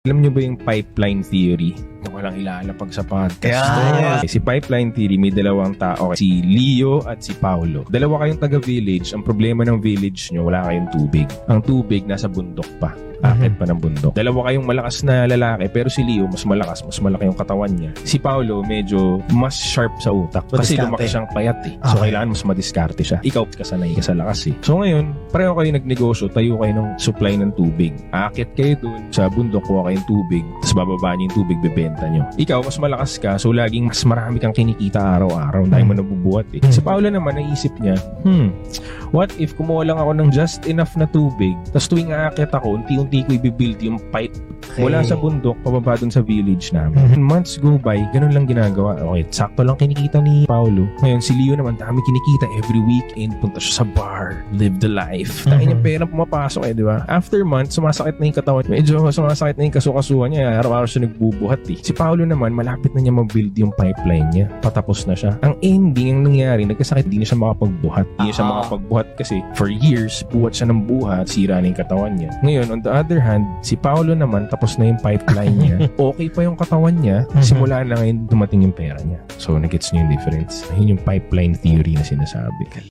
Alam niyo ba yung pipeline theory na walang ilalapag sa podcast? Si pipeline theory, may dalawang tao, si Leo at si Paolo. Dalawa kayong taga-village. Ang problema ng village nyo, wala kayong tubig. Ang tubig nasa bundok pa. Akit pa ng bundok. Dalawa kayong malakas na lalaki, pero si Leo mas malakas, mas malaki yung katawan niya. Si Paolo medyo mas sharp sa utak kasi lumaki siyang payat eh. So kailangan mas madiskarte siya. Ikaw kasanay ka sa lakas eh. So ngayon, pareho kayo nagnegosyo, tayo kayo ng supply ng tubig. Akit kayo dun sa bundok, kuha kayong tubig, tapos bababa niyo yung tubig, bebenta nyo. Ikaw, mas malakas ka, so laging mas marami kang kinikita araw-araw dahil mo nabubuhat eh. Si Paolo naman, naisip niya, what if kumuha lang ako ng just enough na tubig, tapos tuwing aakit ako, unti-unti ko i-build yung pipe mula sa bundok, pababa dun sa village namin. Months go by, ganun lang ginagawa. Okay, sakto lang kinikita ni Paolo. Ngayon, si Leo naman, dami kinikita. Every weekend, punta siya sa bar, live the life. Dahil yung pera pumapasok eh, di ba? After months, sumasakit na yung katawan. Medyo sumasakit na yung kasukasuhan niya. Araw-araw siya nagbubuhat eh. Si Paolo naman, malapit na niya ma-build yung pipeline niya. Patapos na siya. Ang ending, ang nangyari, nagkasakit, di na siya makapagbuhat. Di na siya makapagbuhat kasi for years, buhat siya ng buhat, sira na yung katawan niya. Ngayon, on the other hand, si Paolo naman, tapos na yung pipeline niya. Okay pa yung katawan niya, simula na ngayon dumating yung pera niya. So, nagets niyo yung difference. Yun yung pipeline theory na sinasabi.